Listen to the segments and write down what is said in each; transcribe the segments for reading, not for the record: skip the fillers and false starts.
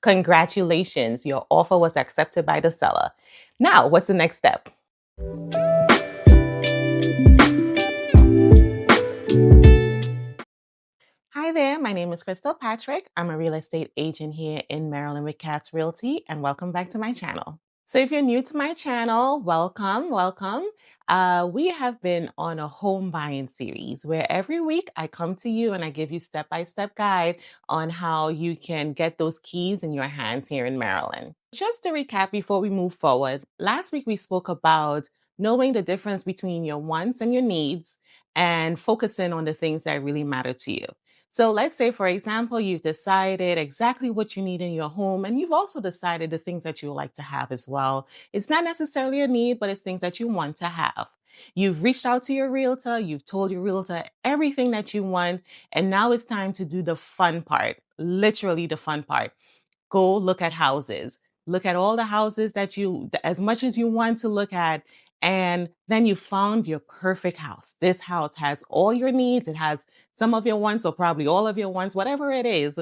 Congratulations, your offer was accepted by the seller. Now, what's the next step? Hi there, my name is Krystle Patrick. I'm a real estate agent here in Maryland with Katz Realty, and welcome back to my channel. So if you're new to my channel, welcome. We have been on a home buying series where every week I come to you and I give you step-by-step guide on how you can get those keys in your hands here in Maryland. Just to recap before we move forward, last week we spoke about knowing the difference between your wants and your needs and focusing on the things that really matter to you. So let's say, for example, you've decided exactly what you need in your home, and you've also decided the things that you would like to have as well. It's not necessarily a need, but it's things that you want to have. You've reached out to your realtor, you've told your realtor everything that you want, and now it's time to do the fun part, literally the fun part. Go look at houses. Look at all the houses that as much as you want to look at. And then you found your perfect house. This house has all your needs. It has some of your wants, or probably all of your wants, whatever it is.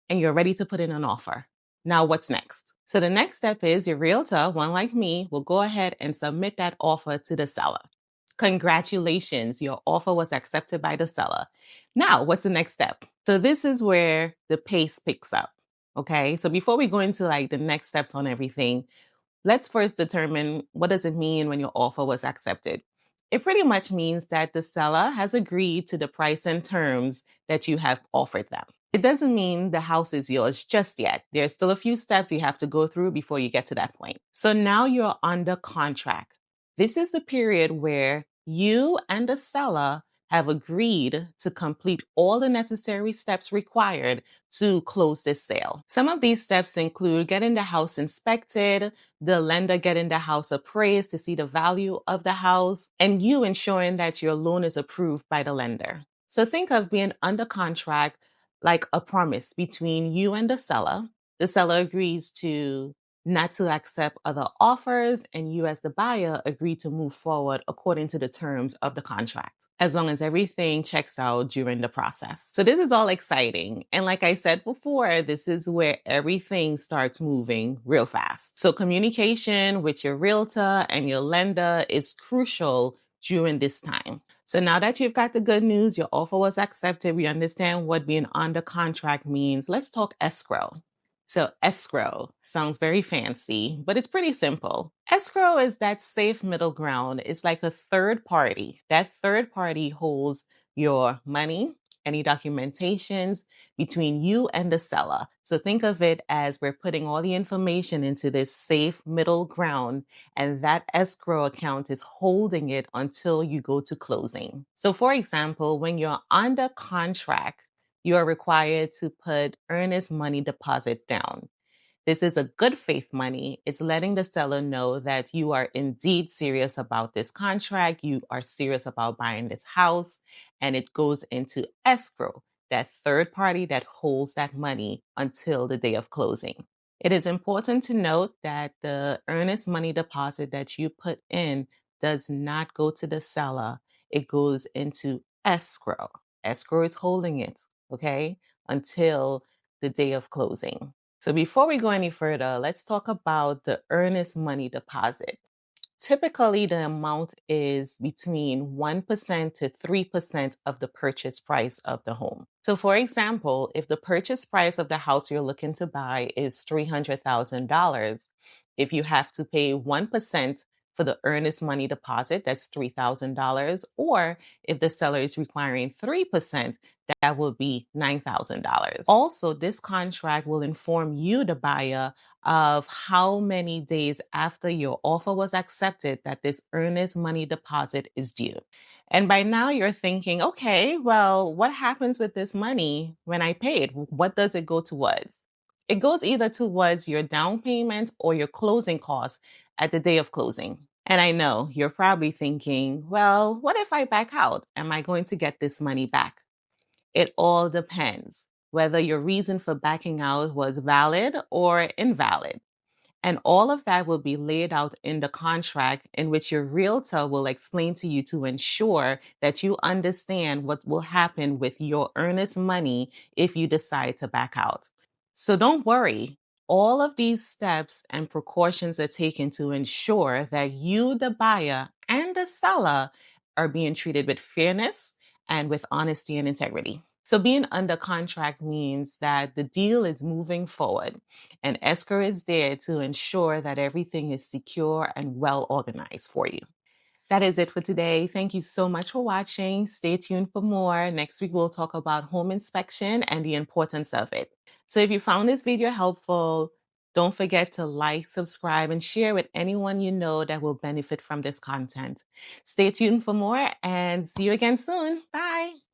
And you're ready to put in an offer. Now, what's next? So the next step is your realtor, one like me, will go ahead and submit that offer to the seller. Congratulations, your offer was accepted by the seller. Now, what's the next step? So this is where the pace picks up. Okay. So before we go into like the next steps on everything, let's first determine what does it mean when your offer was accepted. It pretty much means that the seller has agreed to the price and terms that you have offered them. It doesn't mean the house is yours just yet. There's still a few steps you have to go through before you get to that point. So now you're under contract. This is the period where you and the seller have agreed to complete all the necessary steps required to close this sale. Some of these steps include getting the house inspected, the lender getting the house appraised to see the value of the house, and you ensuring that your loan is approved by the lender. So think of being under contract like a promise between you and the seller. The seller agrees to not to accept other offers, and you as the buyer agree to move forward according to the terms of the contract, as long as everything checks out during the process. So this is all exciting. And like I said before, this is where everything starts moving real fast. So communication with your realtor and your lender is crucial during this time. So now that you've got the good news, your offer was accepted, we understand what being under contract means. Let's talk escrow. So escrow sounds very fancy, but it's pretty simple. Escrow is that safe middle ground. It's like a third party. That third party holds your money, any documentations between you and the seller. So think of it as we're putting all the information into this safe middle ground, and that escrow account is holding it until you go to closing. So for example, when you're under contract, you are required to put earnest money deposit down. This is a good faith money. It's letting the seller know that you are indeed serious about this contract. You are serious about buying this house, and it goes into escrow, that third party that holds that money until the day of closing. It is important to note that the earnest money deposit that you put in does not go to the seller. It goes into escrow. Escrow is holding it, okay, until the day of closing. So before we go any further, let's talk about the earnest money deposit. Typically, the amount is between 1% to 3% of the purchase price of the home. So for example, if the purchase price of the house you're looking to buy is $300,000, if you have to pay 1% for the earnest money deposit, that's $3,000. Or if the seller is requiring 3%, that will be $9,000. Also, this contract will inform you, the buyer, of how many days after your offer was accepted that this earnest money deposit is due. And by now you're thinking, okay, well, what happens with this money when I pay it? What does it go towards? It goes either towards your down payment or your closing costs at the day of closing. And I know you're probably thinking, well, what if I back out? Am I going to get this money back? It all depends whether your reason for backing out was valid or invalid. And all of that will be laid out in the contract, in which your realtor will explain to you to ensure that you understand what will happen with your earnest money if you decide to back out. So don't worry. all of these steps and precautions are taken to ensure that you, the buyer, and the seller are being treated with fairness and with honesty and integrity. So, being under contract means that the deal is moving forward, and Escrow is there to ensure that everything is secure and well organized for you. That is it for today. Thank you so much for watching. Stay tuned for more. Next week, we'll talk about home inspection and the importance of it. So if you found this video helpful, don't forget to like, subscribe, and share with anyone you know that will benefit from this content. Stay tuned for more and see you again soon. Bye.